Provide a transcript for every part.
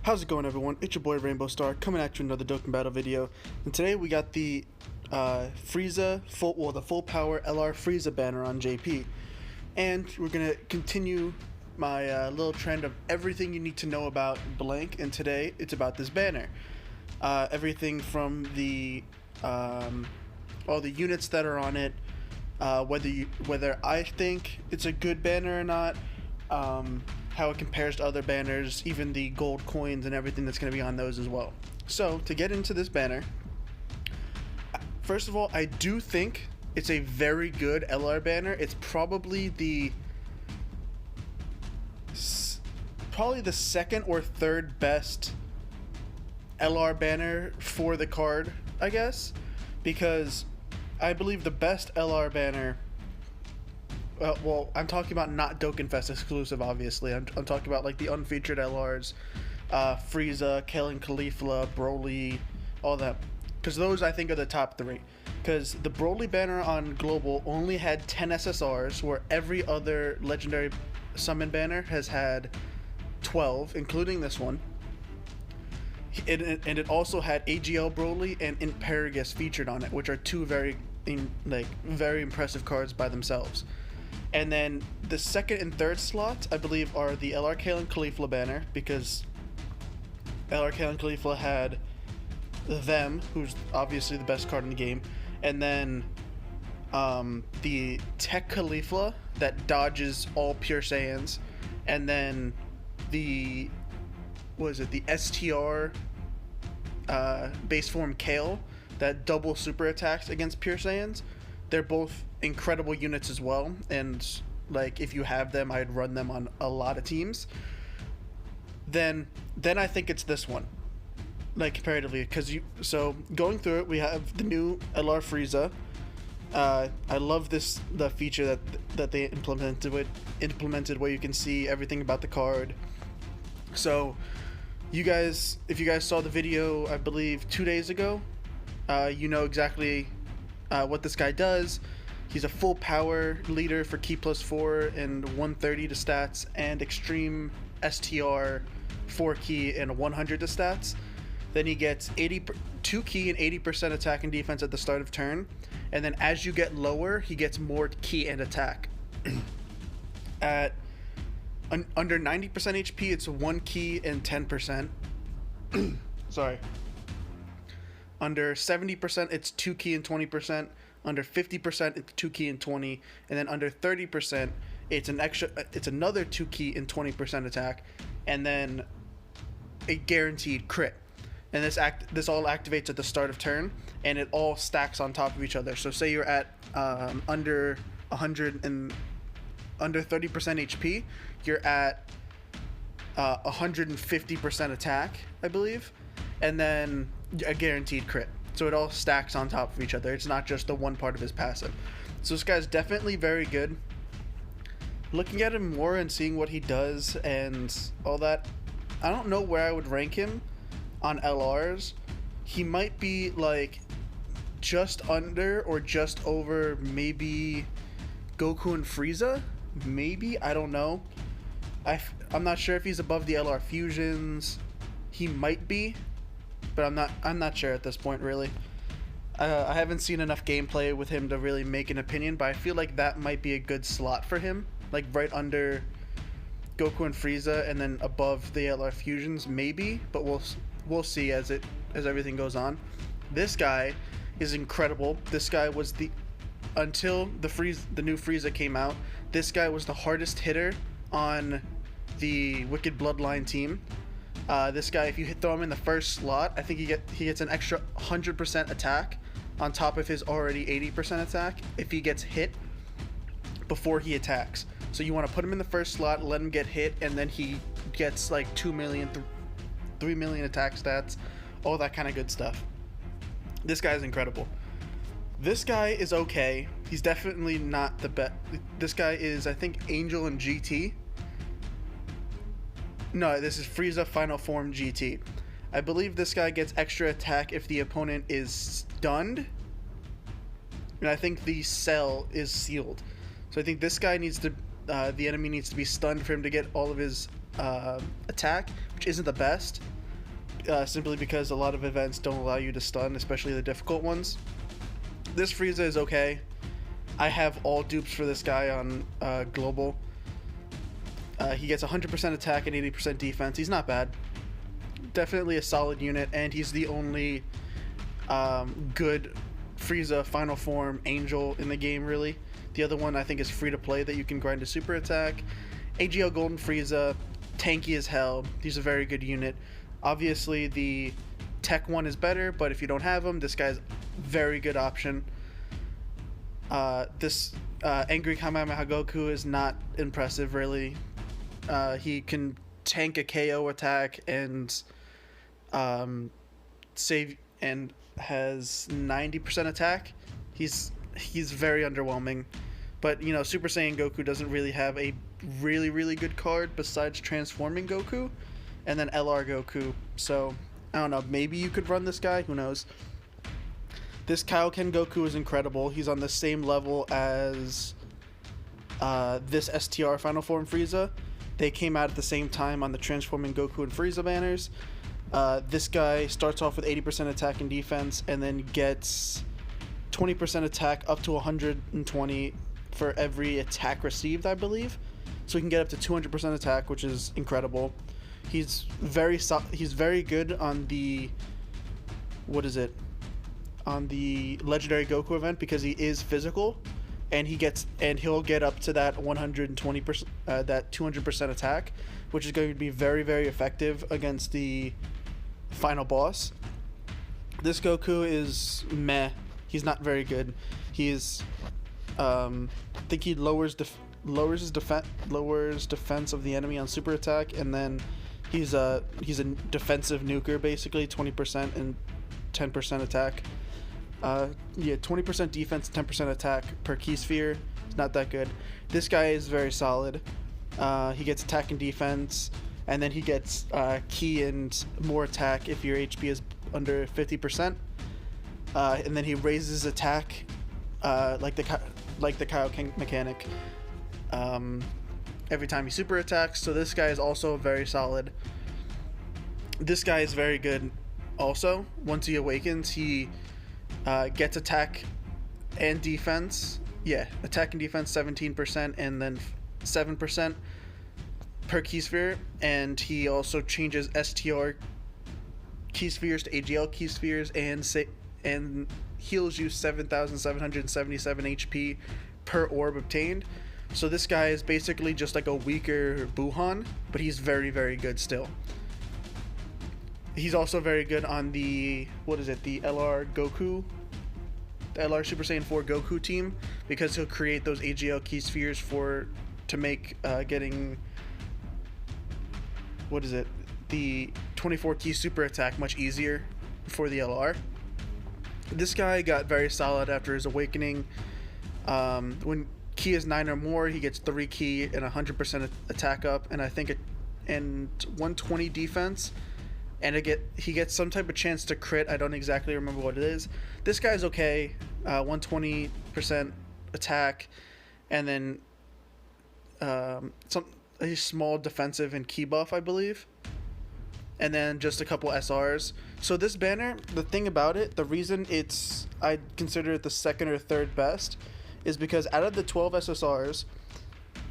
How's it going, everyone? It's your boy Rainbow Star coming at you another Dokkan battle video, and today we got the FRIEZA the full power LR FRIEZA banner on JP, and we're gonna continue my little trend of everything you need to know about blank. And today it's about this banner, everything from the all the units that are on it, whether I think it's a good banner or not. How it compares to other banners, even the gold coins and everything that's going to be on those as well. So to get into this banner, first of all, I do think it's a very good LR banner. It's probably the second or third best LR banner for the card, I guess, because I believe the best LR banner, well, I'm talking about not Dokkan Fest exclusive, obviously. I'm talking about like the unfeatured LRs, FRIEZA, Kale Caulifla, Broly, all that. Because those I think are the top three. Because the Broly banner on Global only had 10 SSRs, where every other legendary summon banner has had 12, including this one. And it also had AGL Broly and Imperagus featured on it, which are two very impressive cards by themselves. And then the second and third slots, I believe, are the LR Kale Caulifla banner, because LR Kale Caulifla had them, who's obviously the best card in the game, and then the Tech Caulifla that dodges all Pure Saiyans, and then the STR base form Kale that double super attacks against Pure Saiyans. They're both incredible units as well, and like if you have them, I'd run them on a lot of teams. Then I think it's this one, like comparatively, because so going through it, we have the new LR FRIEZA. I love the feature that they implemented where you can see everything about the card. So if you guys saw the video, I believe 2 days ago, you know exactly what this guy does. He's a full power leader for Ki +4 and 130 to stats, and extreme STR 4 Ki and 100 to stats. Then he gets 2 Ki and 80% attack and defense at the start of turn, and then as you get lower, he gets more Ki and attack. At under 90% HP, it's 1 Ki and 10%. Sorry. Under 70%, it's 2 Ki and 20%. Under 50%, it's 2 Ki and 20, and then under 30%, it's another 2 Ki and 20% attack, and then a guaranteed crit. And this all activates at the start of turn, and it all stacks on top of each other. So say you're at under 100 and under 30% HP, you're at 150% attack, I believe, and then a guaranteed crit. So it all stacks on top of each other. It's not just the one part of his passive. So this guy's definitely very good. Looking at him more and seeing what he does and all that, I don't know where I would rank him on LRs. He might be like just under or just over maybe Goku and Frieza. Maybe, I don't know. I'm not sure if he's above the LR fusions. He might be, but I'm not sure at this point, really. I haven't seen enough gameplay with him to really make an opinion, but I feel like that might be a good slot for him, like right under Goku and Frieza, and then above the LR fusions, maybe. But we'll see as everything goes on. This guy is incredible. This guy was until the new Frieza came out, this guy was the hardest hitter on the Wicked Bloodline team. This guy, if you throw him in the first slot, I think he gets an extra 100% attack on top of his already 80% attack if he gets hit before he attacks. So you want to put him in the first slot, let him get hit, and then he gets like 2 million, 3 million attack stats, all that kind of good stuff. This guy is incredible. This guy is okay. He's definitely not the best. This guy is, I think, Angel and GT. No, this is Frieza Final Form GT. I believe this guy gets extra attack if the opponent is stunned. And I think the cell is sealed. So I think this guy needs to, the enemy needs to be stunned for him to get all of his attack, which isn't the best. simply because a lot of events don't allow you to stun, especially the difficult ones. This FRIEZA is okay. I have all dupes for this guy on global. He gets 100% attack and 80% defense. He's not bad. Definitely a solid unit, and he's the only good FRIEZA final form angel in the game, really. The other one I think is free to play that you can grind a super attack. AGL Golden FRIEZA, tanky as hell. He's a very good unit. Obviously the tech one is better, but if you don't have him, this guy's very good option. This Angry Kamehameha Goku is not impressive, really. He can tank a KO attack and save, and has 90% attack. He's very underwhelming. But you know, Super Saiyan Goku doesn't really have a really good card besides transforming Goku and then LR Goku. So I don't know, maybe you could run this guy, who knows. This Kaioken Goku is incredible. He's on the same level as this STR Final Form Frieza. They came out at the same time on the Transforming Goku and Frieza banners. This guy starts off with 80% attack and defense, and then gets 20% attack up to 120 for every attack received, I believe. So he can get up to 200% attack, which is incredible. He's very good on the, what is it? On the Legendary Goku event, because he is physical, and he'll get up to that 120%, that 200% attack, which is going to be very effective against the final boss. This Goku is meh. He's not very good. He's I think he lowers defense of the enemy on super attack, and then he's a defensive nuker, basically 20% and 10% attack. Yeah, 20% defense, 10% attack per key sphere. It's not that good. This guy is very solid. He gets attack and defense, and then he gets key and more attack if your HP is under 50%. And then he raises attack, like the Kaioken mechanic, every time he super attacks. So this guy is also very solid. This guy is very good also. Once he awakens, he gets attack and defense. Yeah, attack and defense 17%, and then 7% per key sphere. And he also changes STR key spheres to AGL key spheres, and heals you 7,777 HP per orb obtained. So this guy is basically just like a weaker Buhan, but he's very good still. He's also very good on the, the LR Goku, the LR Super Saiyan 4 Goku team, because he'll create those AGL key spheres to make getting, the 24 key super attack much easier for the LR. This guy got very solid after his awakening. When key is 9 or more, he gets 3 key and 100% attack up, and I think and 120 defense, and he gets some type of chance to crit. I don't exactly remember what it is. This guy's okay. 120% attack, and then a small defensive and key buff, I believe, and then just a couple SRs. So this banner, the thing about it, the reason I consider it the second or third best, is because out of the 12 SSRs,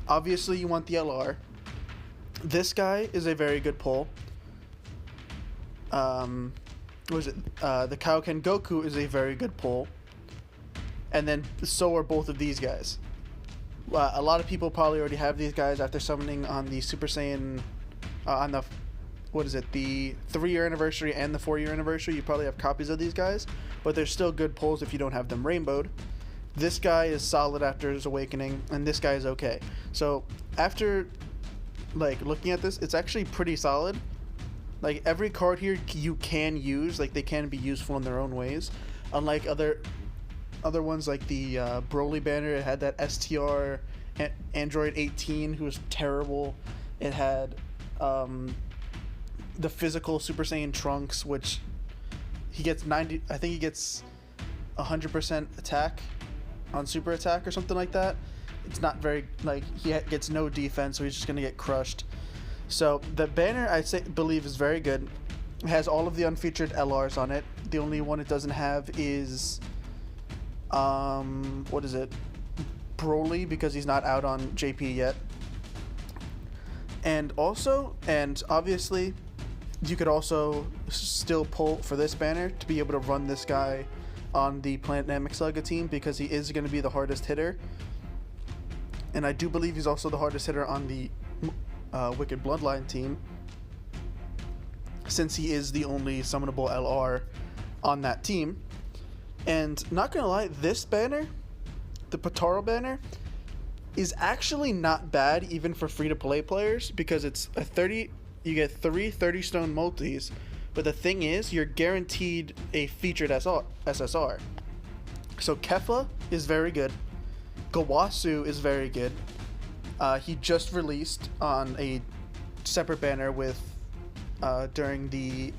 obviously you want the LR. This guy is a very good pull. The Kaioken Goku is a very good pull, and then so are both of these guys. A lot of people probably already have these guys after summoning on the Super Saiyan, on the the 3-year anniversary and the 4-year anniversary. You probably have copies of these guys, but they're still good pulls if you don't have them rainbowed. This guy is solid after his awakening, and this guy is okay. So after looking at this, it's actually pretty solid. Like, every card here you can use, they can be useful in their own ways, unlike other ones like the Broly banner. It had that STR Android 18 who was terrible. It had the physical Super Saiyan Trunks, which he gets 90, I think he gets 100% attack on super attack or something like that. It's not very, he gets no defense, so he's just gonna get crushed. So the banner, believe, is very good. It has all of the unfeatured LRs on it. The only one it doesn't have is, what is it? Broly, because he's not out on JP yet. And obviously, you could also still pull for this banner to be able to run this guy on the Planet Namek Saga team, because he is going to be the hardest hitter. And I do believe he's also the hardest hitter on the Wicked Bloodline team, since he is the only summonable LR on that team. And not gonna lie, this banner, the Potaro banner, is actually not bad even for free-to-play players, because it's a 30, you get 3 30-stone multis, but the thing is, you're guaranteed a featured SSR. So Kefla is very good. Gawasu is very good. He just released on a separate banner with during the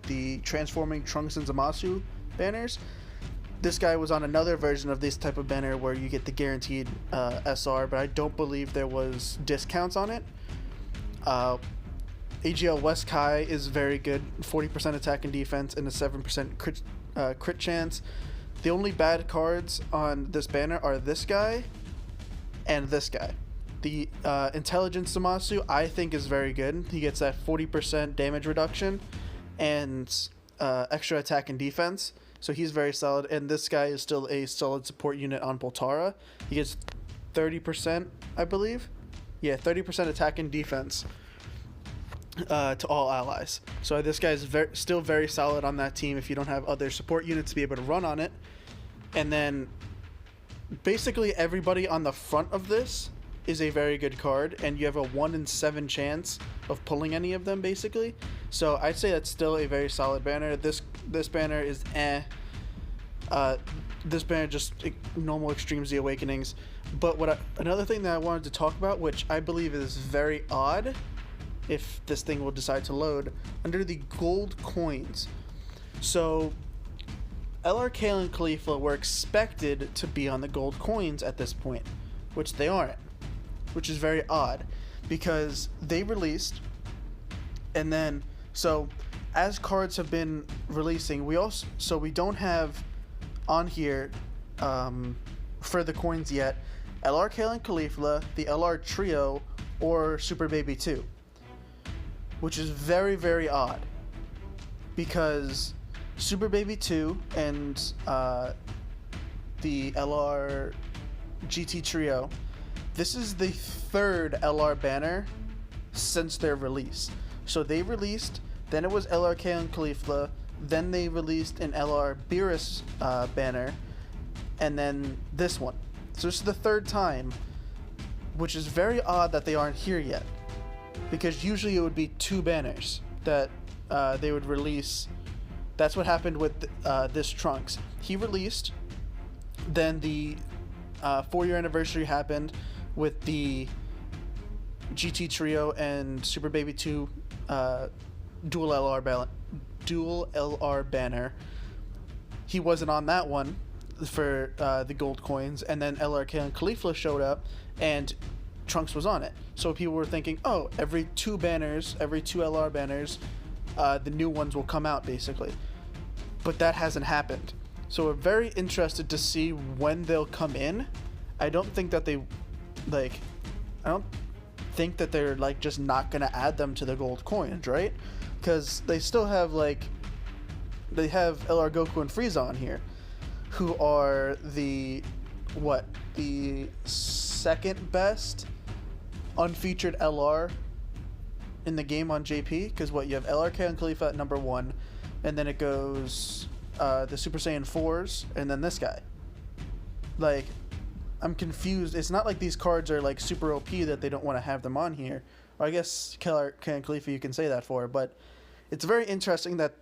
the Transforming Trunks and Zamasu banners. This guy was on another version of this type of banner where you get the guaranteed SR, but I don't believe there was discounts on it. AGL West Kai is very good, 40% attack and defense and a 7% crit chance. The only bad cards on this banner are this guy and this guy. The Intelligence Zamasu, I think, is very good. He gets that 40% damage reduction and extra attack and defense, so he's very solid. And this guy is still a solid support unit on Boltara. He gets 30%, I believe. Yeah, 30% attack and defense to all allies. So this guy is still very solid on that team if you don't have other support units to be able to run on it. And then basically everybody on the front of this is a very good card, and you have a 1 in 7 chance of pulling any of them, basically. So I'd say that's still a very solid banner. This banner is this banner just normal Extreme Z Awakenings. But another thing that I wanted to talk about, which I believe is very odd, if this thing will decide to load, under the gold coins. So LRK and Khalifa were expected to be on the gold coins at this point, which they aren't, which is very odd, because they released, and then so as cards have been releasing, we don't have on here for the coins yet LRK and Khalifa, the LR Trio, or Super Baby 2, which is very, very odd, because Super Baby 2 and the LR GT Trio, this is the 3rd LR banner since their release. So they released, then it was LRK and Khalifa, then they released an LR Beerus banner, and then this one. So this is the 3rd time, which is very odd that they aren't here yet, because usually it would be 2 banners that they would release. That's what happened with this Trunks. He released, then the 4-year anniversary happened with the GT Trio and Super Baby 2 dual LR banner. He wasn't on that one for the gold coins, and then LRK and Khalifa showed up and Trunks was on it. So people were thinking, oh, every 2 LR banners, the new ones will come out, basically. But that hasn't happened. So we're very interested to see when they'll come in. I don't think that they're like just not gonna add them to the gold coins, right? Because they still have they have LR Goku and Frieza on here, who are the 2nd best unfeatured LR in the game on JP. Because you have LRK and Khalifa at number 1, and then it goes the Super Saiyan 4s, and then this guy. I'm confused. It's not like these cards are super OP that they don't want to have them on here. Or I guess LRK and Khalifa you can say that for, but it's very interesting that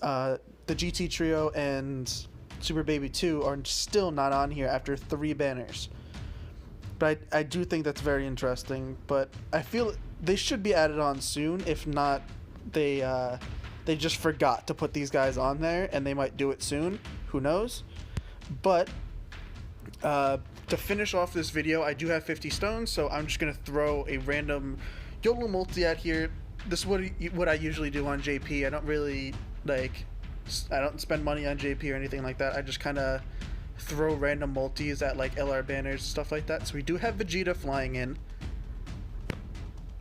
the GT Trio and Super Baby 2 are still not on here after 3 banners. But I do think that's very interesting, but I feel they should be added on soon. If not, they just forgot to put these guys on there, and they might do it soon. Who knows? But to finish off this video, I do have 50 stones, so I'm just going to throw a random YOLO multi out here. this is what I usually do on JP. I don't really like, I don't spend money on JP or anything like that. I just kind of throw random multis at like LR banners and stuff like that. So we do have Vegeta flying in.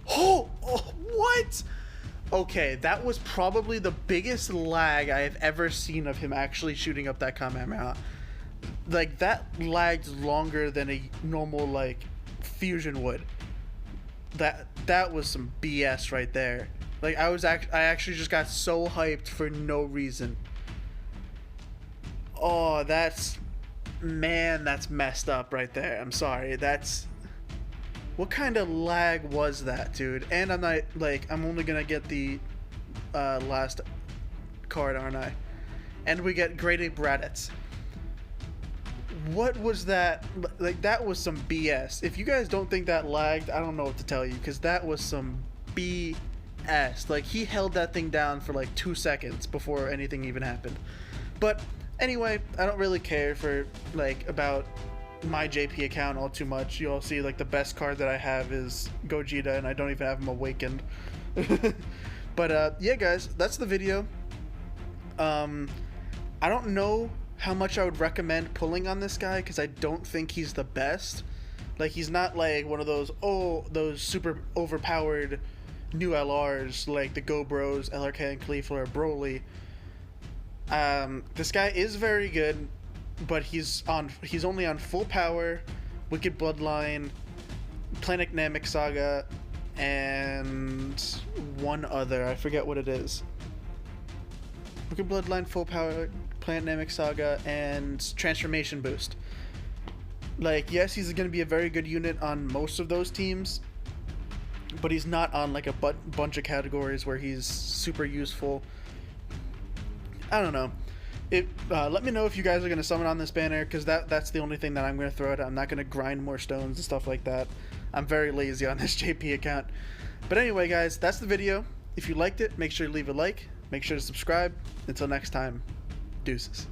Oh, what? Okay, that was probably the biggest lag I have ever seen of him actually shooting up that Kamehameha. Like, that lagged longer than a normal, like, fusion would. That was some BS right there. Like, I actually just got so hyped for no reason. Oh, that's messed up right there. I'm sorry. What kind of lag was that, dude? And I'm not, like, I'm only gonna get the last card, aren't I? And we get graded Bradets. What was that? Like, that was some BS. If you guys don't think that lagged, I don't know what to tell you, because that was some BS. Like, he held that thing down for like 2 seconds before anything even happened. But anyway, I don't really care for, like, about my JP account all too much. You'll see, like, the best card that I have is Gogeta, and I don't even have him awakened. But yeah, guys, that's the video. I don't know how much I would recommend pulling on this guy, because I don't think he's the best. Like, he's not like one of those super overpowered new LRs like the Go Bros, LRK and Khalifa or Broly. This guy is very good, but he's only on full power, Wicked Bloodline, Planet Namek Saga, and one other. I forget what it is. Wicked Bloodline, full power, Planet Namek Saga, and Transformation Boost. Like, yes, he's going to be a very good unit on most of those teams, but he's not on like a bunch of categories where he's super useful. I don't know. Let me know if you guys are going to summon on this banner, because that's the only thing that I'm going to throw at it. I'm not going to grind more stones and stuff like that. I'm very lazy on this JP account. But anyway, guys, that's the video. If you liked it, make sure to leave a like. Make sure to subscribe. Until next time, deuces.